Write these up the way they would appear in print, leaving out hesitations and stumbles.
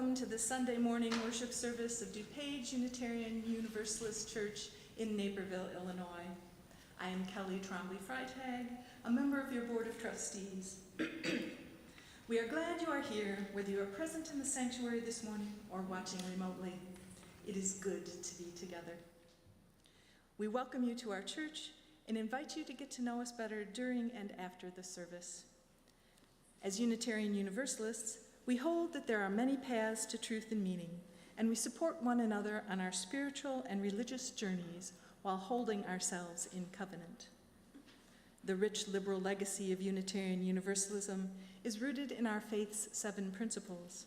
welcome to the Sunday morning worship service of DuPage Unitarian Universalist Church in Naperville, Illinois. I am Kelly Trombley-Freitag, a member of your Board of Trustees. We are glad you are here, whether you are present in the sanctuary this morning or watching remotely. It is good to be together. We welcome you to our church and invite you to get to know us better during and after the service. As Unitarian Universalists, we hold that there are many paths to truth and meaning, and we support one another on our spiritual and religious journeys while holding ourselves in covenant. The rich liberal legacy of Unitarian Universalism is rooted in our faith's 7 principles.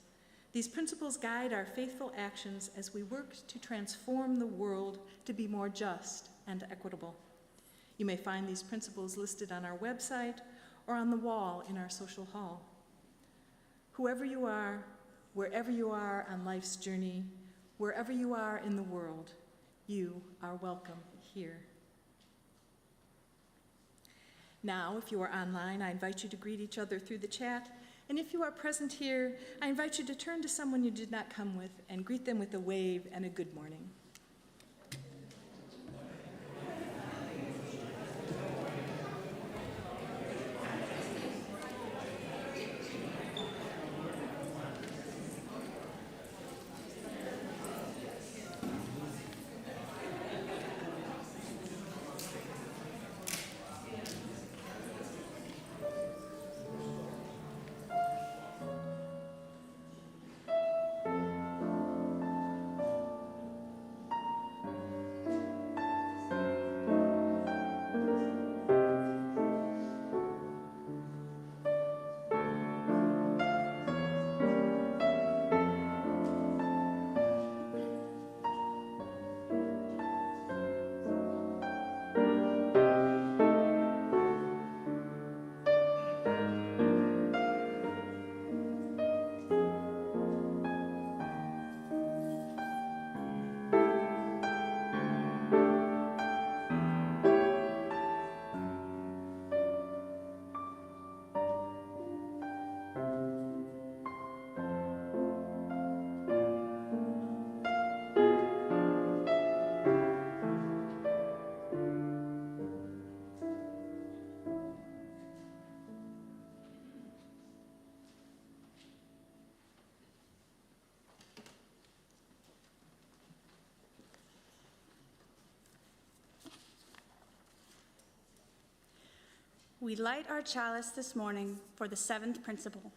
These principles guide our faithful actions as we work to transform the world to be more just and equitable. You may find these principles listed on our website or on the wall in our social hall. Whoever you are, wherever you are on life's journey, wherever you are in the world, you are welcome here. Now, if you are online, I invite you to greet each other through the chat, and if you are present here, I invite you to turn to someone you did not come with and greet them with a wave and a good morning. We light our chalice this morning for the 7th principle,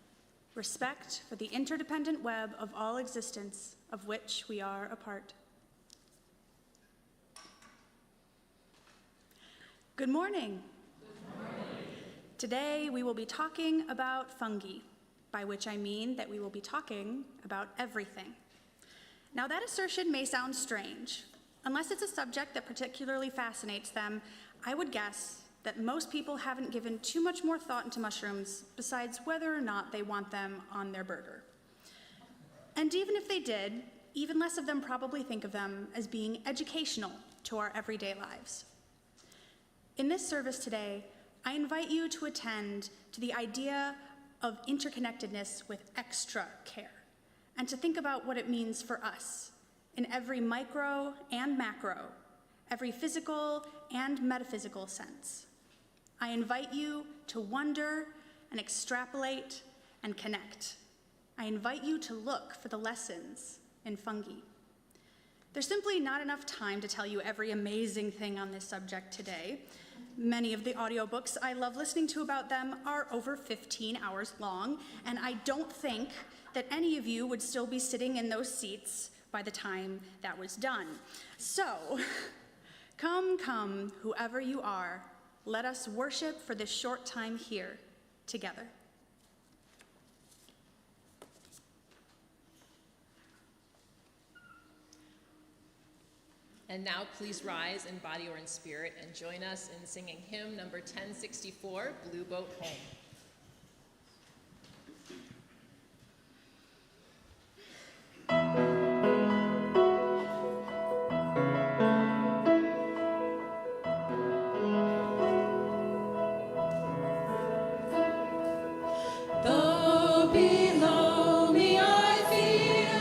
respect for the interdependent web of all existence of which we are a part. Good morning. Good morning. Today we will be talking about fungi, by which I mean that we will be talking about everything. Now that assertion may sound strange. Unless it's a subject that particularly fascinates them, I would guess that most people haven't given too much more thought into mushrooms besides whether or not they want them on their burger. And even if they did, even less of them probably think of them as being educational to our everyday lives. In this service today, I invite you to attend to the idea of interconnectedness with extra care, and to think about what it means for us in every micro and macro, every physical and metaphysical sense. I invite you to wonder and extrapolate and connect. I invite you to look for the lessons in fungi. There's simply not enough time to tell you every amazing thing on this subject today. Many of the audiobooks I love listening to about them are over 15 hours long, and I don't think that any of you would still be sitting in those seats by the time that was done. So, come, whoever you are, let us worship for this short time here together. And now please rise in body or in spirit and join us in singing hymn number 1064, Blue Boat Home. Though below me I feel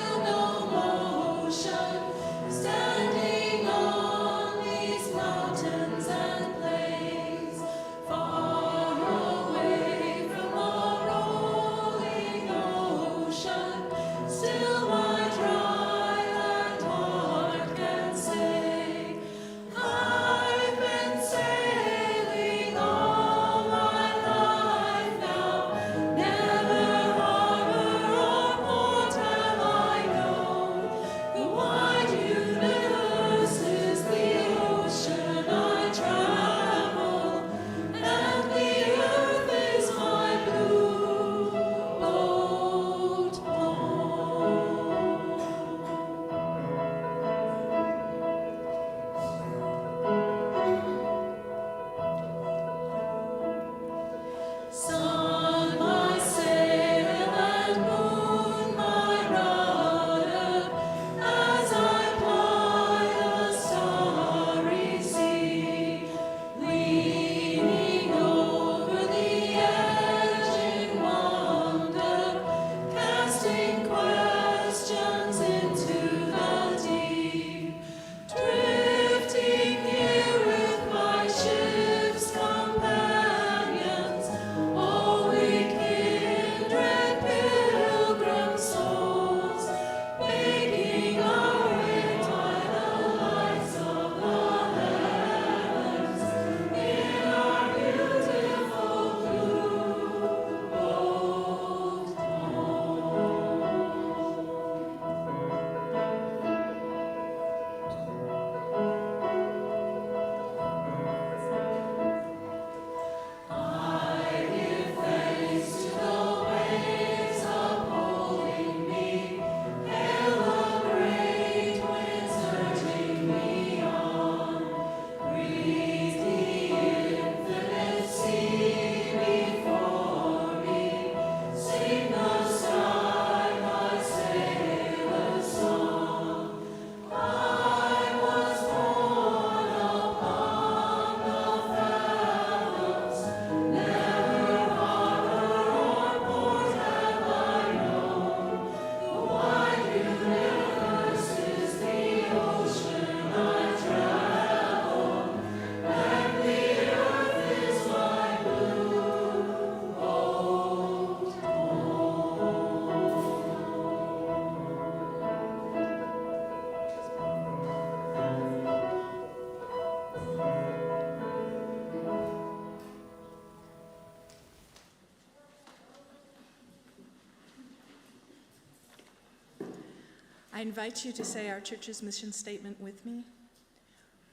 I invite you to say our church's mission statement with me.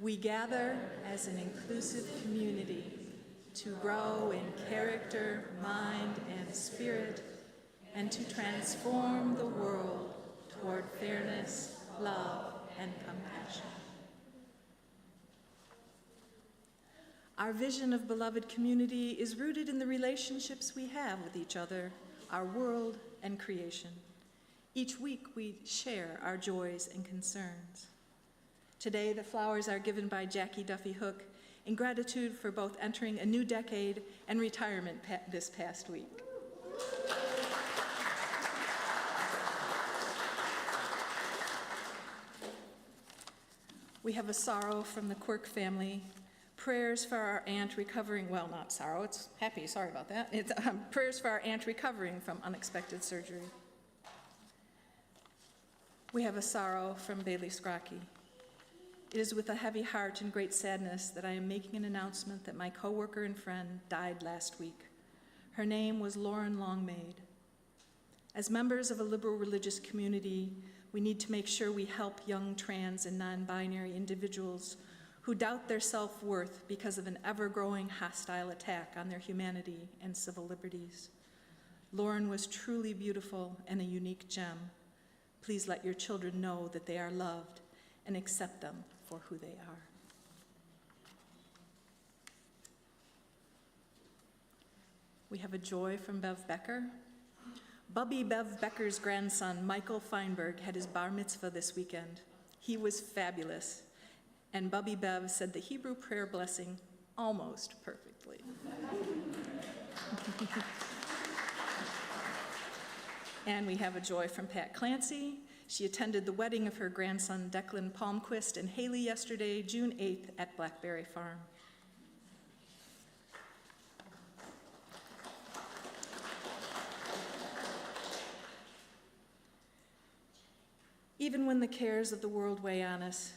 We gather as an inclusive community to grow in character, mind, and spirit, and to transform the world toward fairness, love, and compassion. Our vision of beloved community is rooted in the relationships we have with each other, our world, and creation. Each week we share our joys and concerns. Today the flowers are given by Jackie Duffy Hook in gratitude for both entering a new decade and retirement this past week. We have a sorrow from the Quirk family. Prayers for our aunt recovering, well, not sorrow, it's happy, sorry about that. It's prayers for our aunt recovering from unexpected surgery. We have a sorrow from Bailey Scrocky. It is with a heavy heart and great sadness that I am making an announcement that my coworker and friend died last week. Her name was Lauren Longmaid. As members of a liberal religious community, we need to make sure we help young trans and non-binary individuals who doubt their self-worth because of an ever-growing hostile attack on their humanity and civil liberties. Lauren was truly beautiful and a unique gem. Please let your children know that they are loved and accept them for who they are. We have a joy from Bev Becker. Bubby Bev Becker's grandson, Michael Feinberg, had his bar mitzvah this weekend. He was fabulous, and Bubby Bev said the Hebrew prayer blessing almost perfectly. And we have a joy from Pat Clancy. She attended the wedding of her grandson, Declan Palmquist, and Haley yesterday, June 8th, at Blackberry Farm. Even when the cares of the world weigh on us,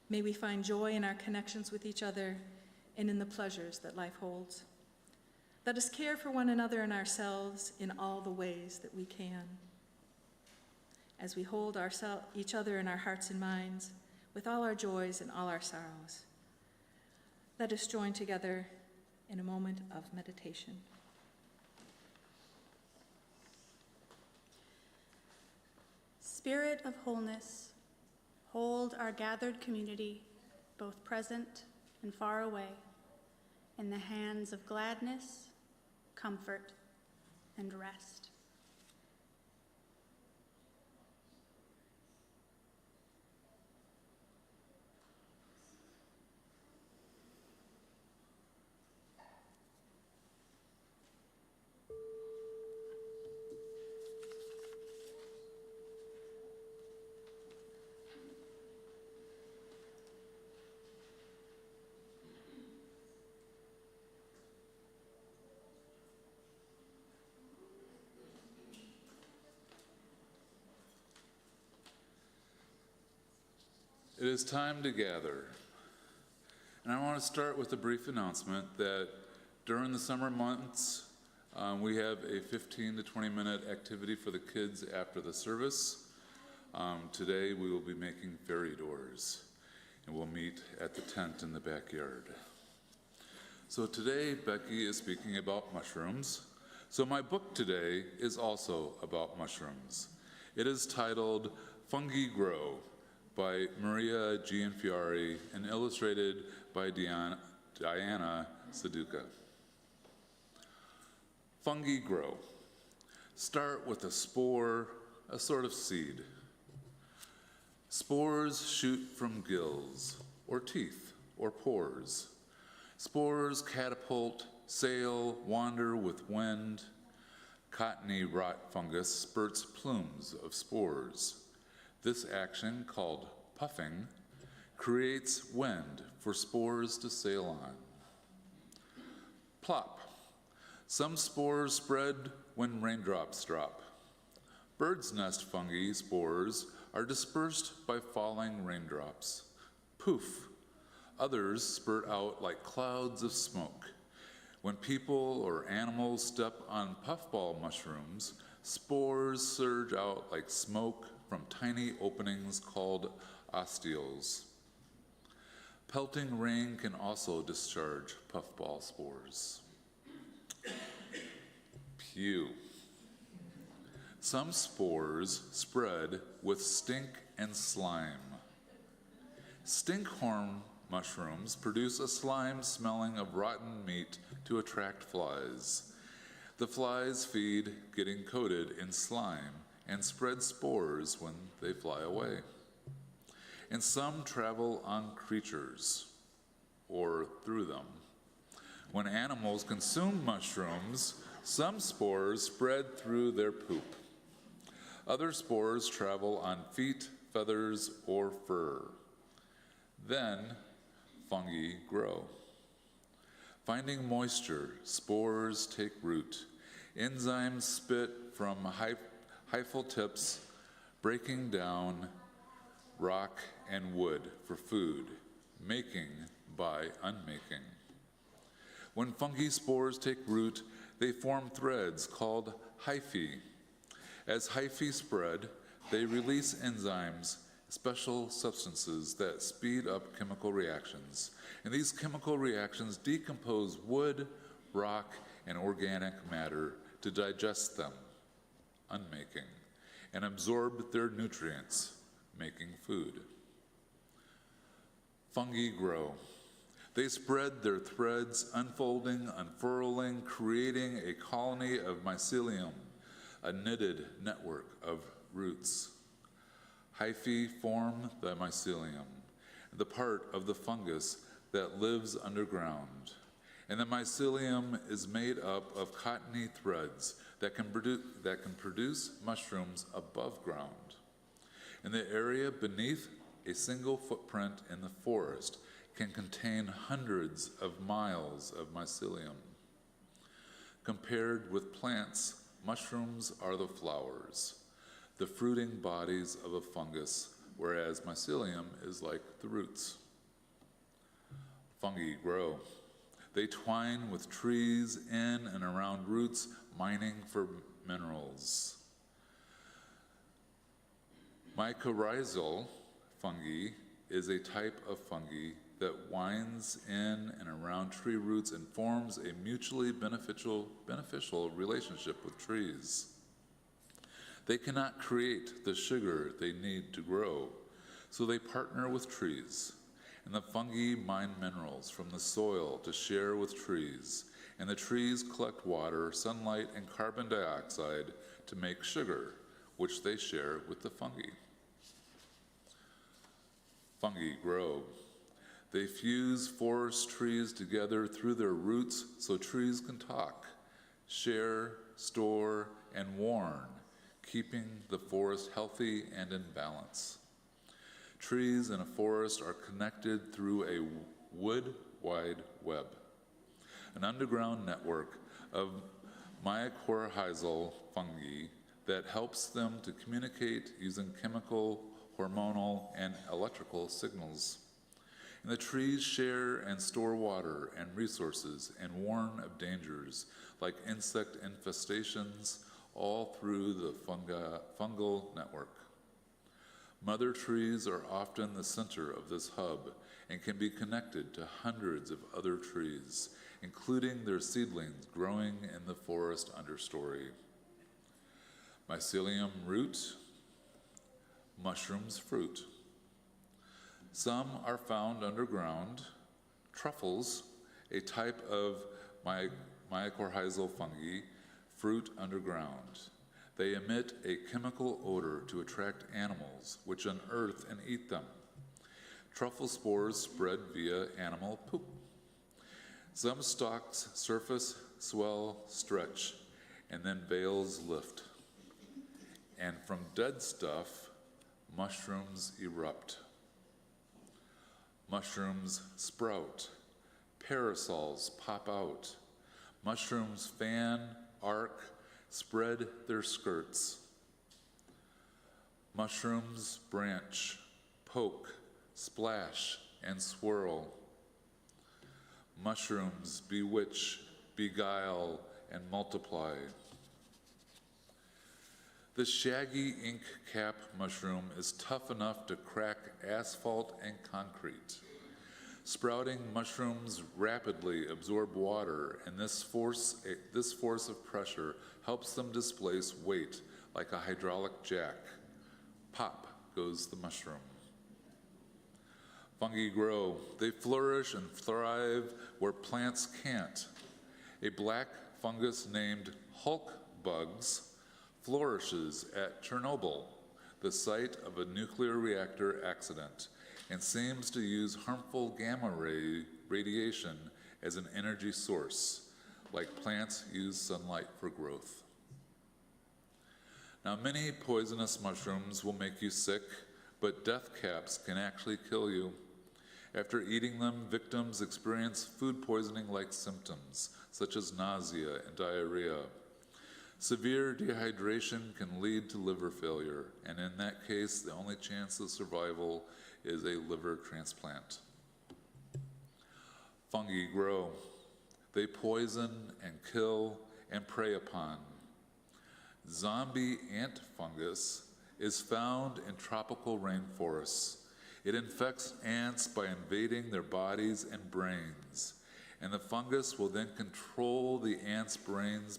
may we find joy in our connections with each other and in the pleasures that life holds. Let us care for one another and ourselves in all the ways that we can. As we hold each other in our hearts and minds, with all our joys and all our sorrows, let us join together in a moment of meditation. Spirit of wholeness, hold our gathered community, both present and far away, in the hands of gladness, comfort, and rest. It is time to gather. And I want to start with a brief announcement that during the summer months, we have a 15 to 20 minute activity for the kids after the service. Today we will be making fairy doors, and we'll meet at the tent in the backyard. So today Becky is speaking about mushrooms. So my book today is also about mushrooms. It is titled Fungi Grow by Maria Gianfiore and illustrated by Diana Saduka. Fungi grow. Start with a spore, a sort of seed. Spores shoot from gills, or teeth, or pores. Spores catapult, sail, wander with wind. Cottony rot fungus spurts plumes of spores. This action, called puffing, creates wind for spores to sail on. Plop. Some spores spread when raindrops drop. Bird's nest fungi spores are dispersed by falling raindrops. Poof. Others spurt out like clouds of smoke. When people or animals step on puffball mushrooms, spores surge out like smoke from tiny openings called osteols. Pelting rain can also discharge puffball spores. Pew. Some spores spread with stink and slime. Stinkhorn mushrooms produce a slime smelling of rotten meat to attract flies. The flies feed getting coated in slime and spread spores when they fly away. And some travel on creatures or through them. When animals consume mushrooms, some spores spread through their poop. Other spores travel on feet, feathers, or fur. Then fungi grow. Finding moisture, spores take root. Enzymes spit from hyphal tips, breaking down rock and wood for food, making by unmaking. When fungi spores take root, they form threads called hyphae. As hyphae spread, they release enzymes, special substances that speed up chemical reactions. And these chemical reactions decompose wood, rock, and organic matter to digest them, unmaking, and absorb their nutrients, making food. Fungi grow. They spread their threads, unfolding, unfurling, creating a colony of mycelium, a knitted network of roots. Hyphae form the mycelium, the part of the fungus that lives underground. And the mycelium is made up of cottony threads that can produce mushrooms above ground. And the area beneath a single footprint in the forest can contain hundreds of miles of mycelium. Compared with plants, mushrooms are the flowers, the fruiting bodies of a fungus, whereas mycelium is like the roots. Fungi grow. They twine with trees in and around roots, mining for minerals. Mycorrhizal fungi is a type of fungi that winds in and around tree roots and forms a mutually beneficial relationship with trees. They cannot create the sugar they need to grow, so they partner with trees. And the fungi mine minerals from the soil to share with trees, and the trees collect water, sunlight, and carbon dioxide to make sugar, which they share with the fungi. Fungi grow. They fuse forest trees together through their roots so trees can talk, share, store, and warn, keeping the forest healthy and in balance. Trees in a forest are connected through a wood wide web, an underground network of mycorrhizal fungi that helps them to communicate using chemical, hormonal, and electrical signals. And the trees share and store water and resources and warn of dangers like insect infestations, all through the fungal network. Mother trees are often the center of this hub and can be connected to hundreds of other trees, including their seedlings growing in the forest understory. Mycelium root, mushrooms fruit. Some are found underground. Truffles, a type of mycorrhizal fungi, fruit underground. They emit a chemical odor to attract animals, which unearth and eat them. Truffle spores spread via animal poop. Some stalks surface, swell, stretch, and then veils lift. And from dead stuff, mushrooms erupt. Mushrooms sprout. Parasols pop out. Mushrooms fan, arc, spread their skirts. Mushrooms branch, poke, splash, and swirl. Mushrooms bewitch, beguile, and multiply. The shaggy ink cap mushroom is tough enough to crack asphalt and concrete. Sprouting mushrooms rapidly absorb water, and this force of pressure helps them displace weight like a hydraulic jack. Pop goes the mushroom. Fungi grow. They flourish and thrive where plants can't. A black fungus named Hulk bugs flourishes at Chernobyl, the site of a nuclear reactor accident, and seems to use harmful gamma ray radiation as an energy source, like plants use sunlight for growth. Now, many poisonous mushrooms will make you sick, but death caps can actually kill you. After eating them, victims experience food poisoning-like symptoms, such as nausea and diarrhea. Severe dehydration can lead to liver failure, and in that case, the only chance of survival is a liver transplant. Fungi grow. They poison and kill and prey upon. Zombie ant fungus is found in tropical rainforests. It infects ants by invading their bodies and brains, and the fungus will then control the ant's brains,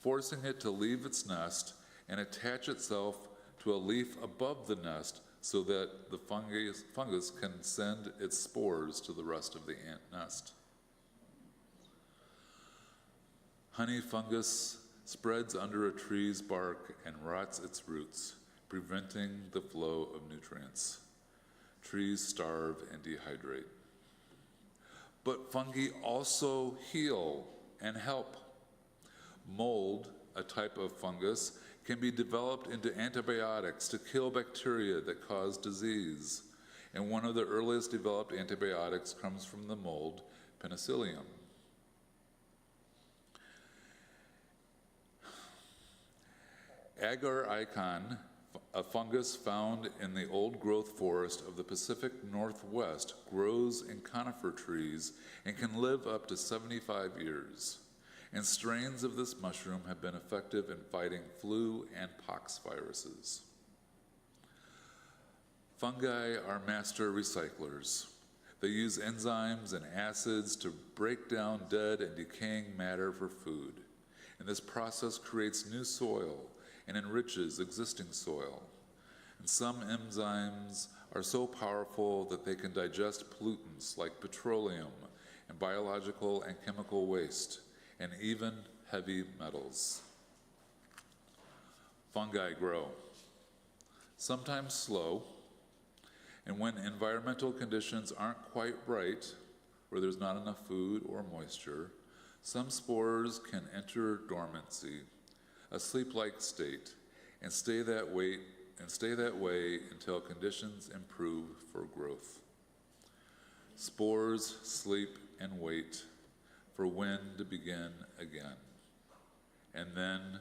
forcing it to leave its nest and attach itself to a leaf above the nest so that the fungus can send its spores to the rest of the ant nest. Honey fungus spreads under a tree's bark and rots its roots, preventing the flow of nutrients. Trees starve and dehydrate. But fungi also heal and help. Mold, a type of fungus, can be developed into antibiotics to kill bacteria that cause disease. And one of the earliest developed antibiotics comes from the mold, penicillium. Agar icon, a fungus found in the old-growth forest of the Pacific Northwest, grows in conifer trees and can live up to 75 years. And strains of this mushroom have been effective in fighting flu and pox viruses. Fungi are master recyclers. They use enzymes and acids to break down dead and decaying matter for food. And this process creates new soil and enriches existing soil. And some enzymes are so powerful that they can digest pollutants like petroleum and biological and chemical waste, and even heavy metals. Fungi grow, sometimes slow, and when environmental conditions aren't quite right, where there's not enough food or moisture, some spores can enter dormancy, a sleep-like state, and stay that way until conditions improve for growth. Spores sleep and wait for when to begin again, and then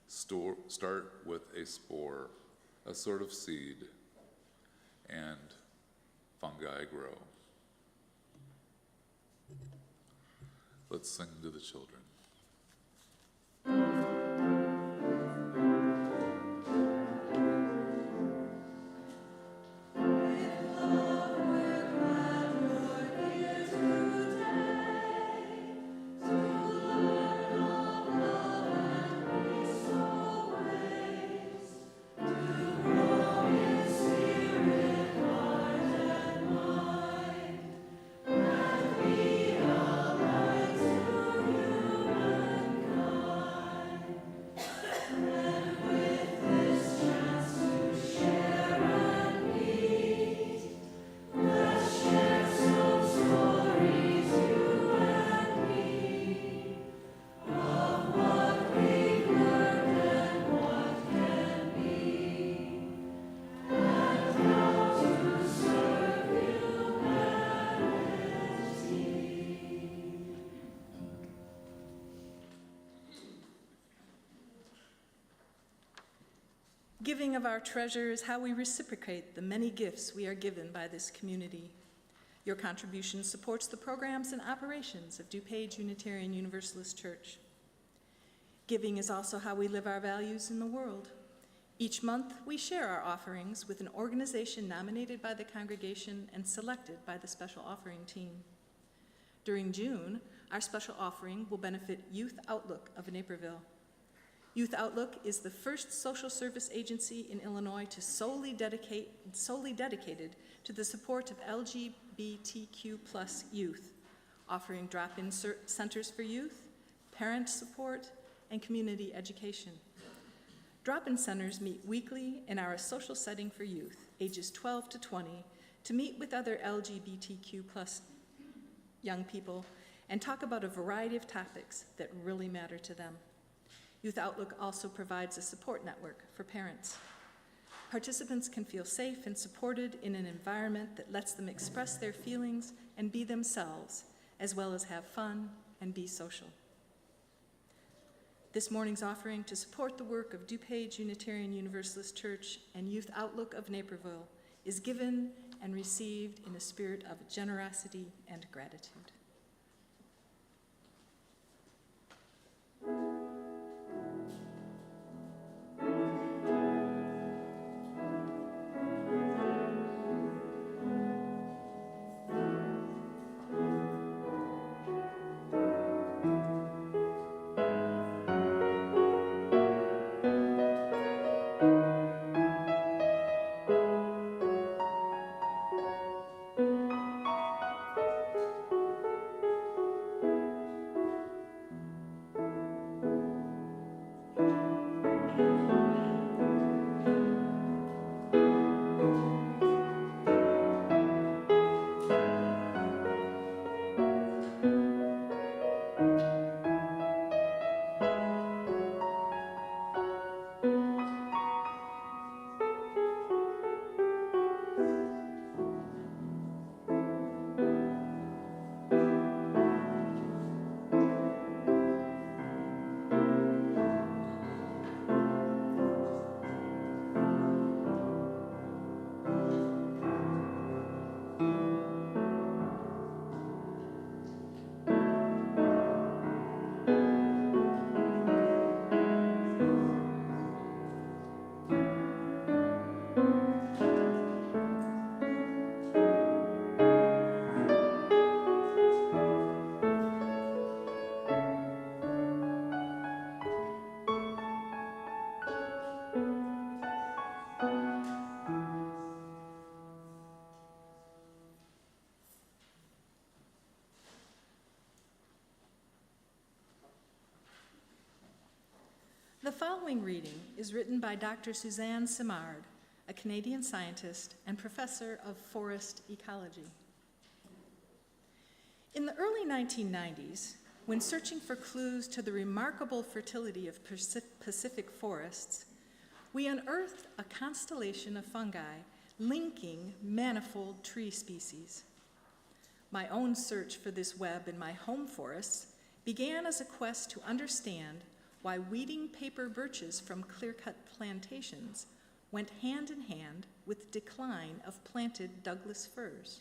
start with a spore, a sort of seed, and fungi grow. Let's sing to the children. Giving of our treasure is how we reciprocate the many gifts we are given by this community. Your contribution supports the programs and operations of DuPage Unitarian Universalist Church. Giving is also how we live our values in the world. Each month, we share our offerings with an organization nominated by the congregation and selected by the special offering team. During June, our special offering will benefit Youth Outlook of Naperville. Youth Outlook is the first social service agency in Illinois to solely dedicated to the support of LGBTQ+ youth, offering drop-in centers for youth, parent support, and community education. Drop-in centers meet weekly and are a social setting for youth, ages 12 to 20, to meet with other LGBTQ+ young people and talk about a variety of topics that really matter to them. Youth Outlook also provides a support network for parents. Participants can feel safe and supported in an environment that lets them express their feelings and be themselves, as well as have fun and be social. This morning's offering to support the work of DuPage Unitarian Universalist Church and Youth Outlook of Naperville is given and received in a spirit of generosity and gratitude. The following reading is written by Dr. Suzanne Simard, a Canadian scientist and professor of forest ecology. In the early 1990s, when searching for clues to the remarkable fertility of Pacific forests, we unearthed a constellation of fungi linking manifold tree species. My own search for this web in my home forests began as a quest to understand why weeding paper birches from clear-cut plantations went hand in hand with the decline of planted Douglas firs.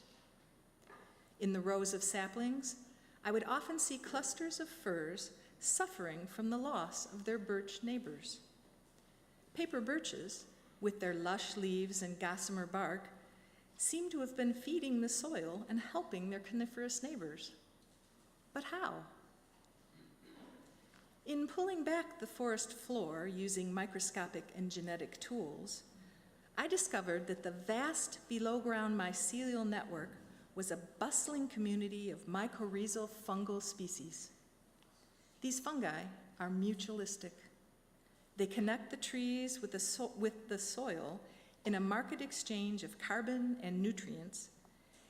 In the rows of saplings, I would often see clusters of firs suffering from the loss of their birch neighbors. Paper birches, with their lush leaves and gossamer bark, seem to have been feeding the soil and helping their coniferous neighbors. But how? In pulling back the forest floor using microscopic and genetic tools, I discovered that the vast below-ground mycelial network was a bustling community of mycorrhizal fungal species. These fungi are mutualistic. They connect the trees with the soil in a marked exchange of carbon and nutrients,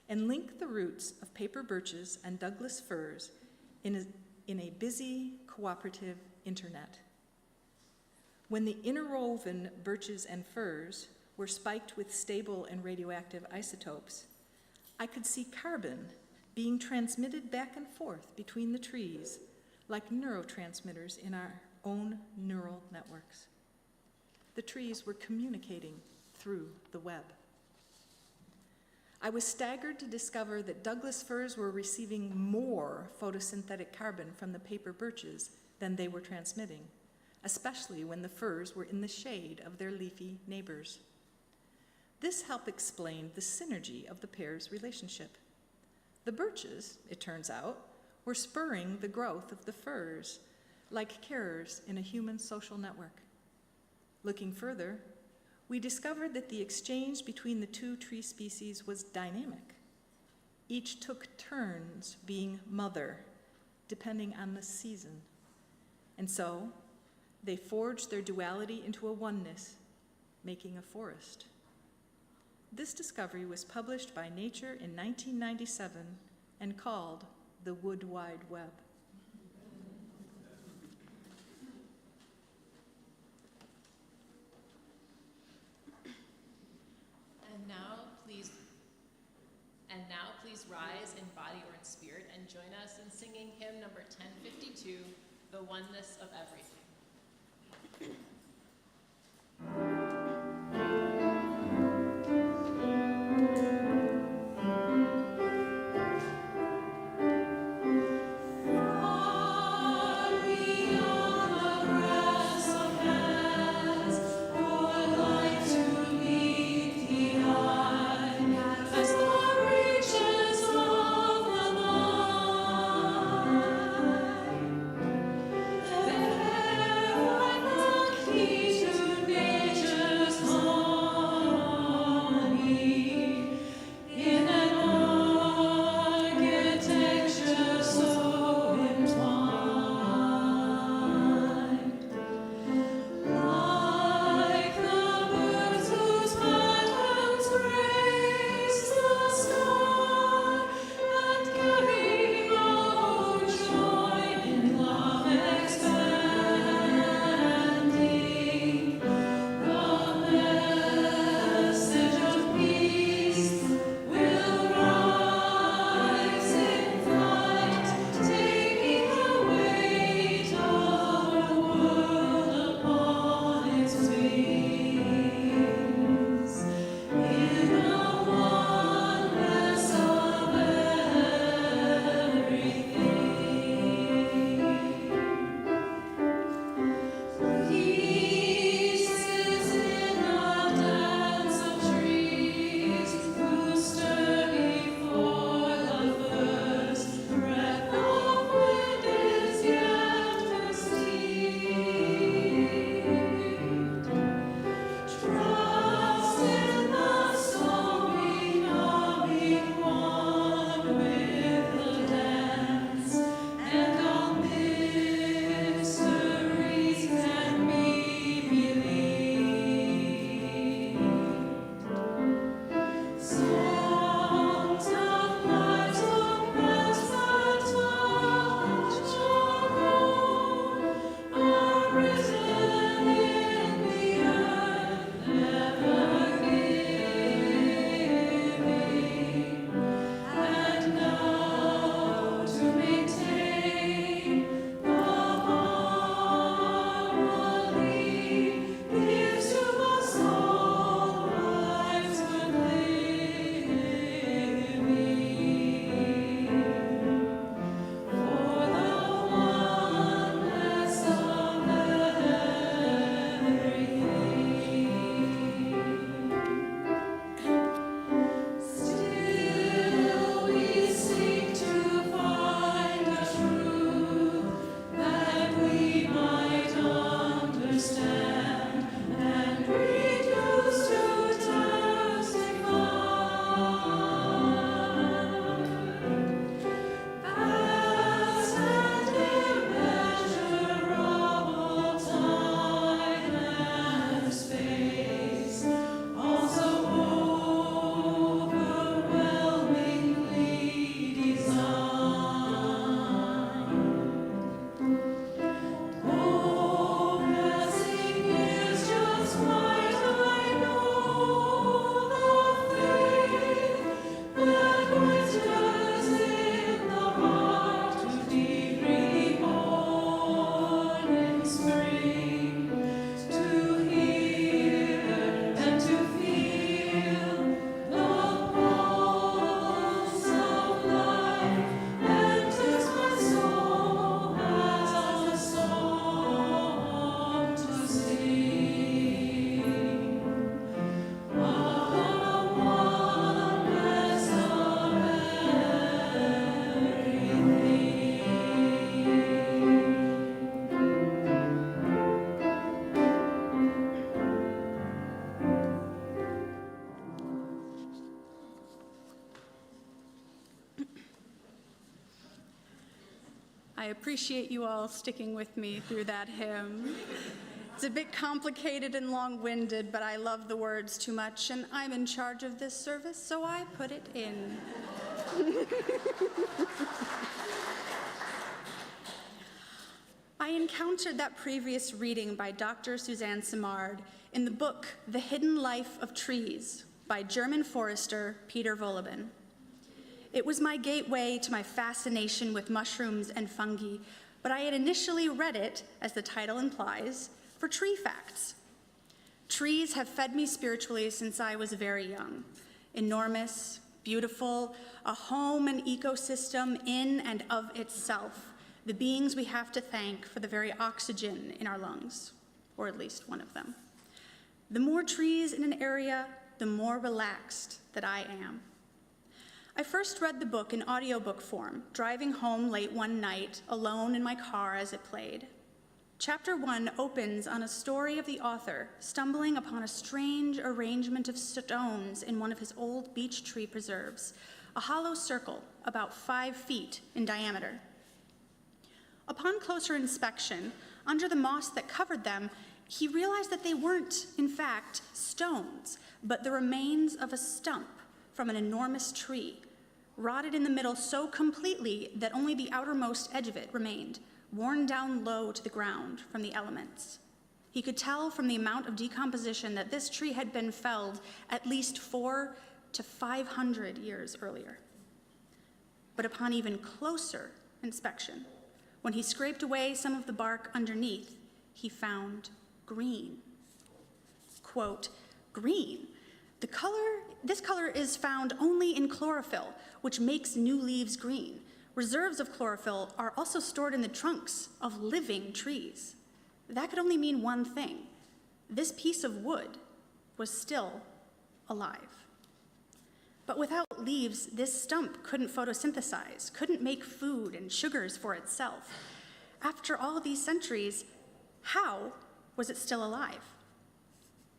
and link the roots of paper birches and Douglas firs in a busy, cooperative internet. When the interwoven birches and firs were spiked with stable and radioactive isotopes, I could see carbon being transmitted back and forth between the trees like neurotransmitters in our own neural networks. The trees were communicating through the web. I was staggered to discover that Douglas firs were receiving more photosynthetic carbon from the paper birches than they were transmitting, especially when the firs were in the shade of their leafy neighbors. This helped explain the synergy of the pair's relationship. The birches, it turns out, were spurring the growth of the firs, like carers in a human social network. Looking further, we discovered that the exchange between the two tree species was dynamic. Each took turns being mother, depending on the season. And so, they forged their duality into a oneness, making a forest. This discovery was published by Nature in 1997 and called the Wood Wide Web. And now please rise in body or in spirit and join us in singing hymn number 1052, The Oneness of Everything. There I appreciate you all sticking with me through that hymn. It's a bit complicated and long-winded, but I love the words too much, and I'm in charge of this service, so I put it in. I encountered that previous reading by Dr. Suzanne Simard in the book The Hidden Life of Trees by German forester Peter Wohlleben. It was my gateway to my fascination with mushrooms and fungi, but I had initially read it, as the title implies, for tree facts. Trees have fed me spiritually since I was very young. Enormous, beautiful, a home and ecosystem in and of itself, the beings we have to thank for the very oxygen in our lungs, or at least one of them. The more trees in an area, the more relaxed that I am. I first read the book in audiobook form, driving home late one night, alone in my car as it played. Chapter 1 opens on a story of the author stumbling upon a strange arrangement of stones in one of his old beech tree preserves, a hollow circle about 5 feet in diameter. Upon closer inspection, under the moss that covered them, he realized that they weren't, in fact, stones, but the remains of a stump from an enormous tree, rotted in the middle so completely that only the outermost edge of it remained, worn down low to the ground from the elements. He could tell from the amount of decomposition that this tree had been felled at least 400 to 500 years earlier. But upon even closer inspection, when he scraped away some of the bark underneath, he found green. Quote, green. This color is found only in chlorophyll, which makes new leaves green. Reserves of chlorophyll are also stored in the trunks of living trees. That could only mean one thing. This piece of wood was still alive. But without leaves, this stump couldn't photosynthesize, couldn't make food and sugars for itself. After all these centuries, how was it still alive?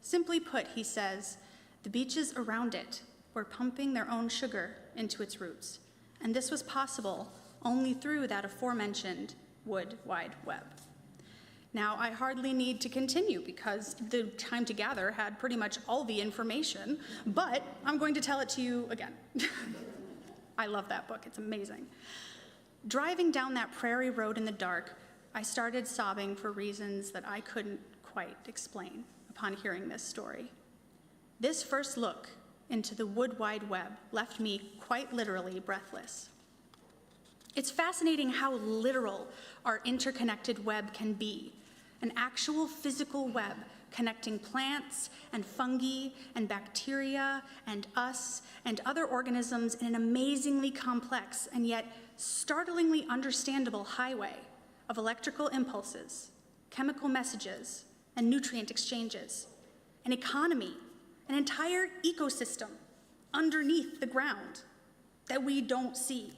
Simply put, he says, the beeches around it were pumping their own sugar into its roots, and this was possible only through that aforementioned wood wide web. Now, I hardly need to continue because the Time to Gather had pretty much all the information, but I'm going to tell it to you again. I love that book, it's amazing. Driving down that prairie road in the dark, I started sobbing for reasons that I couldn't quite explain upon hearing this story. This first look into the wood wide web left me quite literally breathless. It's fascinating how literal our interconnected web can be, an actual physical web connecting plants and fungi and bacteria and us and other organisms in an amazingly complex and yet startlingly understandable highway of electrical impulses, chemical messages, and nutrient exchanges, an economy, an entire ecosystem underneath the ground that we don't see.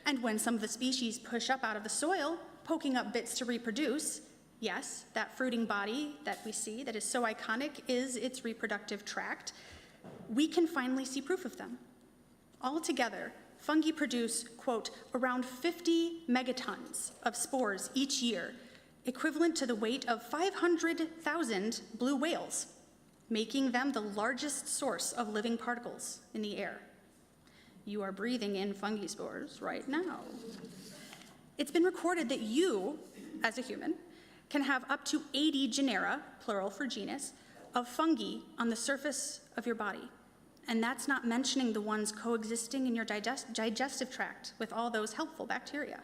And when some of the species push up out of the soil, poking up bits to reproduce, yes, that fruiting body that we see that is so iconic is its reproductive tract, we can finally see proof of them. Altogether, fungi produce, quote, around 50 megatons of spores each year, equivalent to the weight of 500,000 blue whales, making them the largest source of living particles in the air. You are breathing in fungi spores right now. It's been recorded that you, as a human, can have up to 80 genera, plural for genus, of fungi on the surface of your body. And that's not mentioning the ones coexisting in your digestive tract with all those helpful bacteria.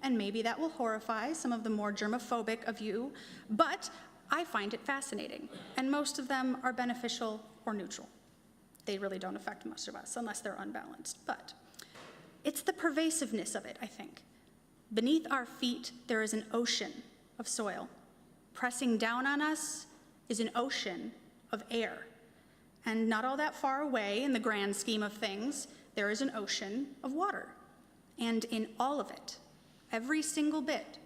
And maybe that will horrify some of the more germophobic of you, but I find it fascinating, and most of them are beneficial or neutral. They really don't affect most of us unless they're unbalanced, but it's the pervasiveness of it, I think. Beneath our feet, there is an ocean of soil. Pressing down on us is an ocean of air. And not all that far away in the grand scheme of things, there is an ocean of water. And in all of it, every single bit,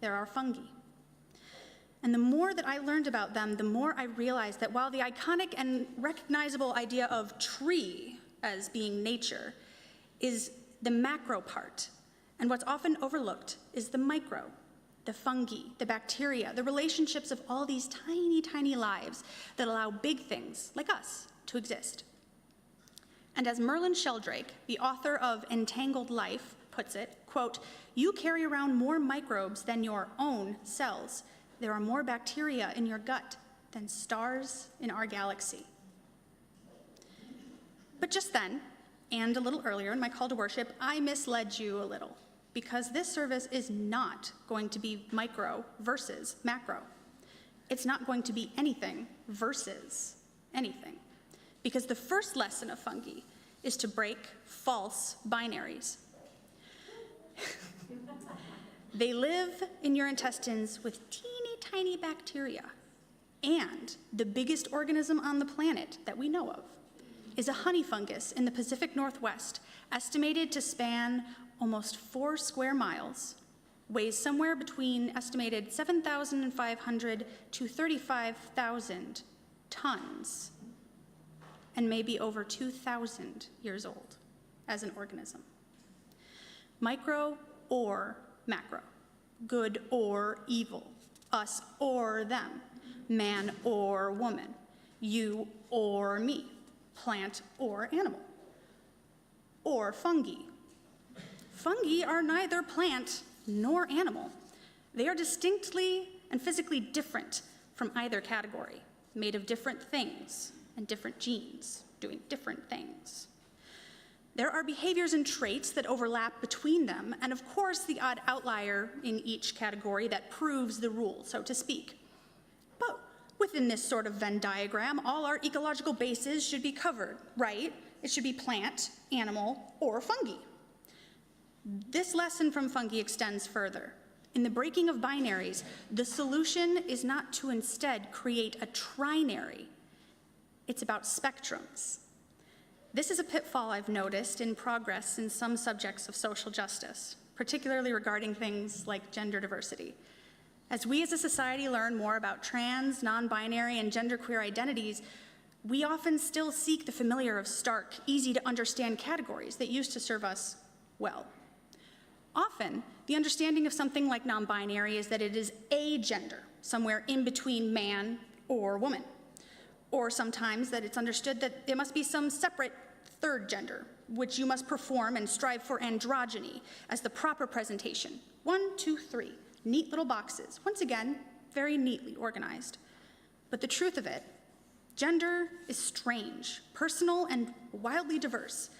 there are fungi. And the more that I learned about them, the more I realized that while the iconic and recognizable idea of tree as being nature is the macro part, And what's often overlooked is the micro, the fungi, the bacteria, the relationships of all these tiny, tiny lives that allow big things like us to exist. And as Merlin Sheldrake, the author of Entangled Life, puts it, quote, "You carry around more microbes than your own cells. There are more bacteria in your gut than stars in our galaxy." But just then, and a little earlier in my call to worship, I misled you a little, because this service is not going to be micro versus macro. It's not going to be anything versus anything, because the first lesson of fungi is to break false binaries. They live in your intestines with teeny tiny bacteria, and the biggest organism on the planet that we know of is a honey fungus in the Pacific Northwest, estimated to span almost 4 square miles, weighs somewhere between estimated 7,500 to 35,000 tons, and may be over 2,000 years old as an organism. Micro or macro, good or evil, us or them, man or woman, you or me, plant or animal, or fungi. Fungi are neither plant nor animal. They are distinctly and physically different from either category, made of different things and different genes doing different things. There are behaviors and traits that overlap between them, and of course the odd outlier in each category that proves the rule, so to speak. But within this sort of Venn diagram, all our ecological bases should be covered, right? It should be plant, animal, or fungi. This lesson from fungi extends further. In the breaking of binaries, the solution is not to instead create a trinary. It's about spectrums. This is a pitfall I've noticed in progress in some subjects of social justice, particularly regarding things like gender diversity. As we as a society learn more about trans, non-binary, and genderqueer identities, we often still seek the familiar of stark, easy-to-understand categories that used to serve us well. Often, the understanding of something like non-binary is that it is a gender, somewhere in between man or woman. Or sometimes that it's understood that there must be some separate third gender, which you must perform and strive for androgyny as the proper presentation. 1, 2, 3, neat little boxes. Once again, very neatly organized. But the truth of it, gender is strange, personal, and wildly diverse,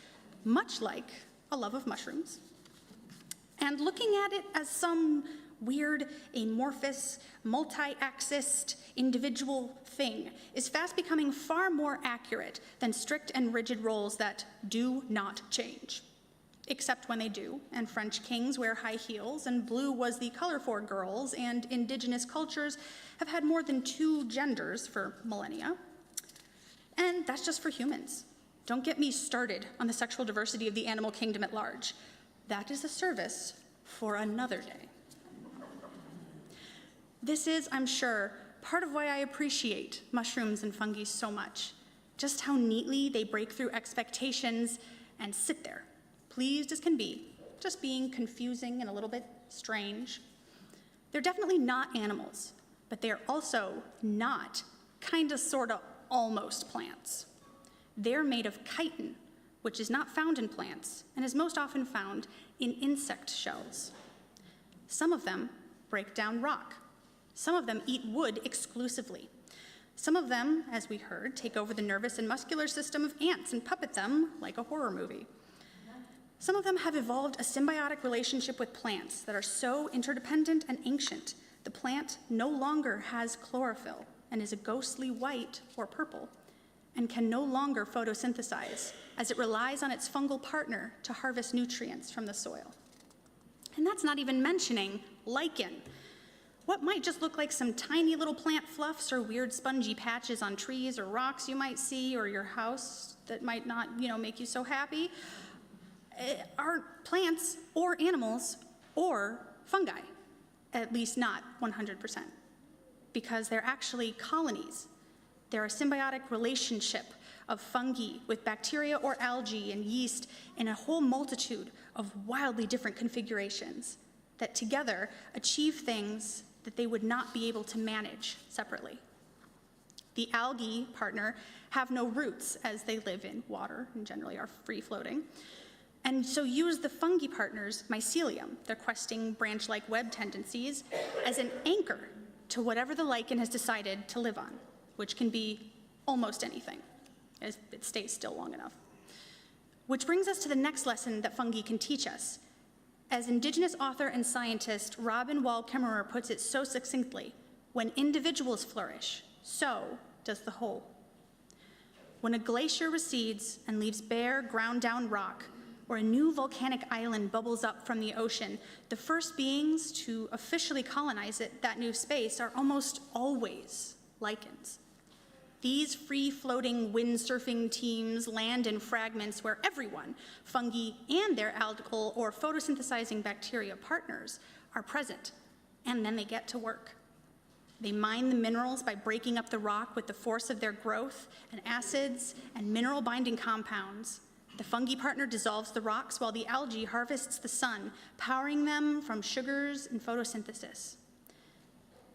much like a love of mushrooms. And looking at it as some weird, amorphous, multi-axised, individual thing is fast becoming far more accurate than strict and rigid roles that do not change. Except when they do, and French kings wear high heels, and blue was the color for girls, and indigenous cultures have had more than 2 genders for millennia. And that's just for humans. Don't get me started on the sexual diversity of the animal kingdom at large. That is a service for another day. This is, I'm sure, part of why I appreciate mushrooms and fungi so much. Just how neatly they break through expectations and sit there, pleased as can be, just being confusing and a little bit strange. They're definitely not animals, but they're also not kinda, sorta, almost plants. They're made of chitin, which is not found in plants and is most often found in insect shells. Some of them break down rock. Some of them eat wood exclusively. Some of them, as we heard, take over the nervous and muscular system of ants and puppet them like a horror movie. Some of them have evolved a symbiotic relationship with plants that are so interdependent and ancient, the plant no longer has chlorophyll and is a ghostly white or purple, and can no longer photosynthesize, as it relies on its fungal partner to harvest nutrients from the soil. And that's not even mentioning lichen. What might just look like some tiny little plant fluffs or weird spongy patches on trees or rocks you might see, or your house that might not, make you so happy, are plants or animals or fungi, at least not 100%, because they're actually colonies. They're a symbiotic relationship of fungi with bacteria or algae and yeast in a whole multitude of wildly different configurations that together achieve things that they would not be able to manage separately. The algae partner have no roots as they live in water and generally are free-floating, and so use the fungi partner's mycelium, their questing branch-like web tendencies, as an anchor to whatever the lichen has decided to live on, which can be almost anything, as it stays still long enough. Which brings us to the next lesson that fungi can teach us. As Indigenous author and scientist Robin Wall Kimmerer puts it so succinctly, when individuals flourish, so does the whole. When a glacier recedes and leaves bare, ground-down rock, or a new volcanic island bubbles up from the ocean, the first beings to officially colonize that new space are almost always lichens. These free-floating windsurfing teams land in fragments where everyone, fungi and their algal or photosynthesizing bacteria partners, are present, and then they get to work. They mine the minerals by breaking up the rock with the force of their growth and acids and mineral-binding compounds. The fungi partner dissolves the rocks while the algae harvests the sun, powering them from sugars and photosynthesis.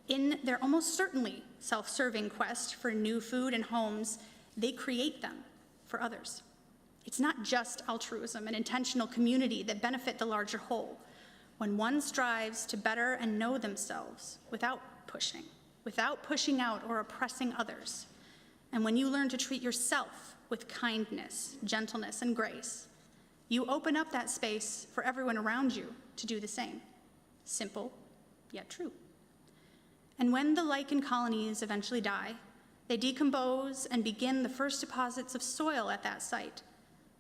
In their almost certainly self-serving quest for new food and homes, they create them for others. It's not just altruism and intentional community that benefit the larger whole. When one strives to better and know themselves without pushing out or oppressing others, and when you learn to treat yourself with kindness, gentleness, and grace, you open up that space for everyone around you to do the same. Simple, yet true. And when the lichen colonies eventually die, they decompose and begin the first deposits of soil at that site.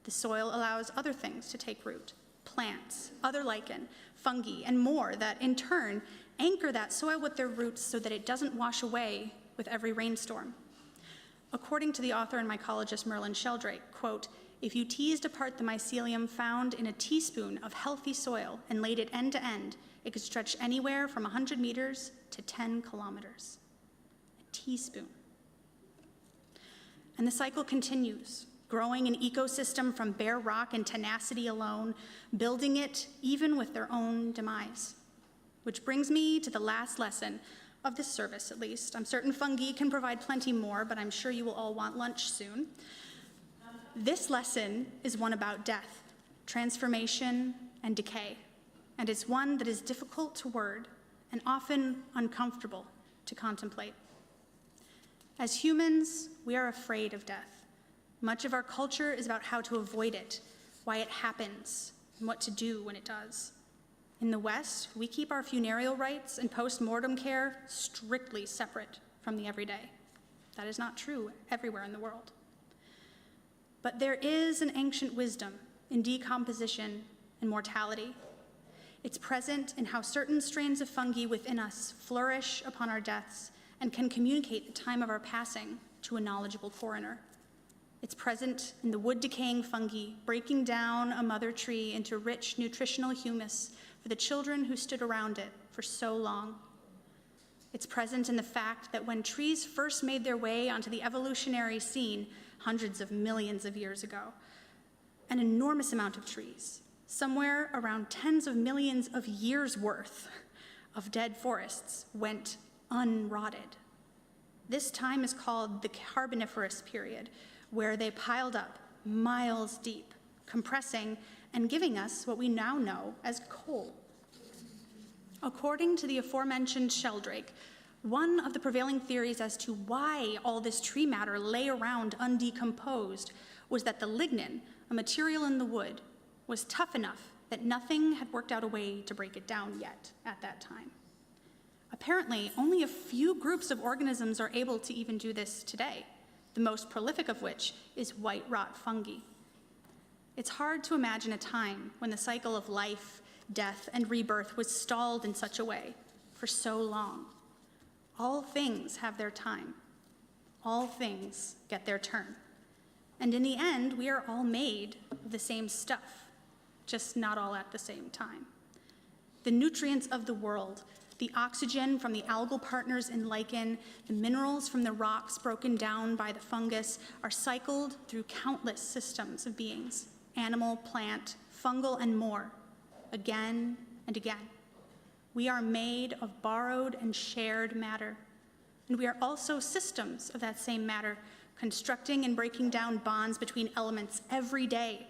The soil allows other things to take root, plants, other lichen, fungi, and more that in turn anchor that soil with their roots so that it doesn't wash away with every rainstorm. According to the author and mycologist Merlin Sheldrake, quote, "If you teased apart the mycelium found in a teaspoon of healthy soil and laid it end to end, it could stretch anywhere from 100 meters to 10 kilometers. A teaspoon. And the cycle continues, growing an ecosystem from bare rock and tenacity alone, building it even with their own demise. Which brings me to the last lesson of this service, at least. I'm certain fungi can provide plenty more, but I'm sure you will all want lunch soon. This lesson is one about death, transformation, and decay, and it's one that is difficult to word and often uncomfortable to contemplate. As humans, we are afraid of death. Much of our culture is about how to avoid it, why it happens, and what to do when it does. In the West, we keep our funereal rites and post-mortem care strictly separate from the everyday. That is not true everywhere in the world. But there is an ancient wisdom in decomposition and mortality. It's present in how certain strains of fungi within us flourish upon our deaths and can communicate the time of our passing to a knowledgeable coroner. It's present in the wood-decaying fungi breaking down a mother tree into rich nutritional humus for the children who stood around it for so long. It's present in the fact that when trees first made their way onto the evolutionary scene hundreds of millions of years ago, an enormous amount of trees, somewhere around tens of millions of years worth of dead forests, went unrotted. This time is called the Carboniferous period, where they piled up miles deep, compressing and giving us what we now know as coal. According to the aforementioned Sheldrake, one of the prevailing theories as to why all this tree matter lay around undecomposed was that the lignin, a material in the wood, was tough enough that nothing had worked out a way to break it down yet at that time. Apparently, only a few groups of organisms are able to even do this today, the most prolific of which is white rot fungi. It's hard to imagine a time when the cycle of life, death, and rebirth was stalled in such a way for so long. All things have their time. All things get their turn. And in the end, we are all made of the same stuff, just not all at the same time. The nutrients of the world, The oxygen from the algal partners in lichen, the minerals from the rocks broken down by the fungus are cycled through countless systems of beings, animal, plant, fungal, and more, again and again. We are made of borrowed and shared matter, and we are also systems of that same matter, constructing and breaking down bonds between elements every day,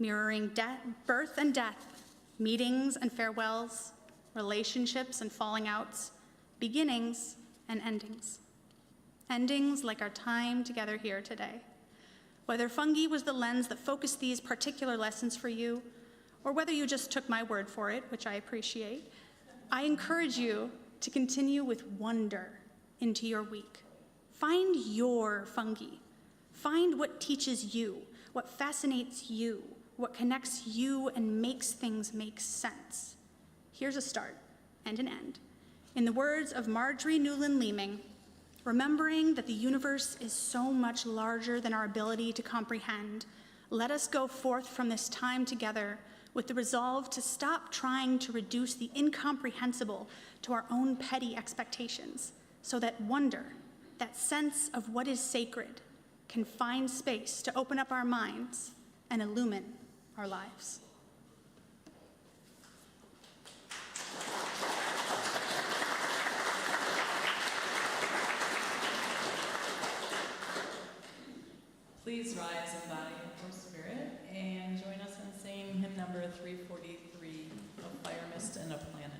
mirroring birth and death, meetings and farewells, relationships and falling outs, beginnings and endings. Endings like our time together here today. Whether fungi was the lens that focused these particular lessons for you, or whether you just took my word for it, which I appreciate, I encourage you to continue with wonder into your week. Find your fungi. Find what teaches you, what fascinates you, what connects you and makes things make sense. Here's a start and an end. In the words of Marjorie Newland Leeming, remembering that the universe is so much larger than our ability to comprehend, let us go forth from this time together with the resolve to stop trying to reduce the incomprehensible to our own petty expectations, so that wonder, that sense of what is sacred, can find space to open up our minds and illumine our lives. Please rise in body and for spirit and join us in singing hymn number 343 of Fire, Mist, and a Planet.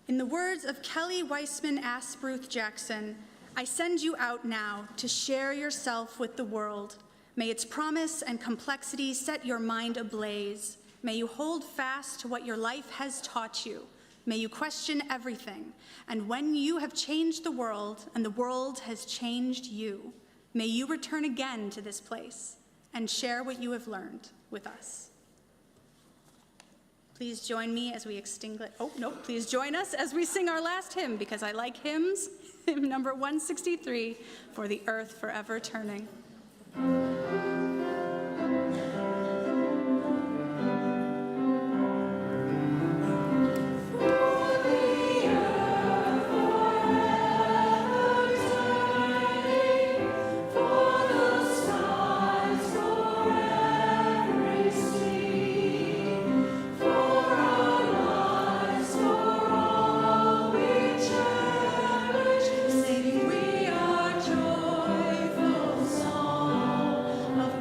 In the words of Kelly Weissman Asbruth Jackson, I send you out now to share yourself with the world. May its promise and complexity set your mind ablaze. May you hold fast to what your life has taught you. May you question everything. And when you have changed the world and the world has changed you, may you return again to this place and share what you have learned with us. Please join me as we please join us as we sing our last hymn, because I like hymns, hymn number 163, For the Earth Forever Turning. Sing we our joyful song of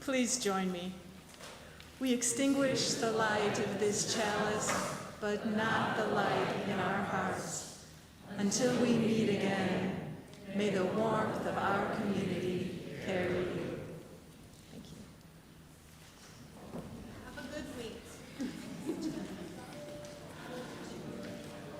Please join me. We extinguish the light of this chalice, but not the light in our hearts. Until we meet again, may the warmth of our community carry you.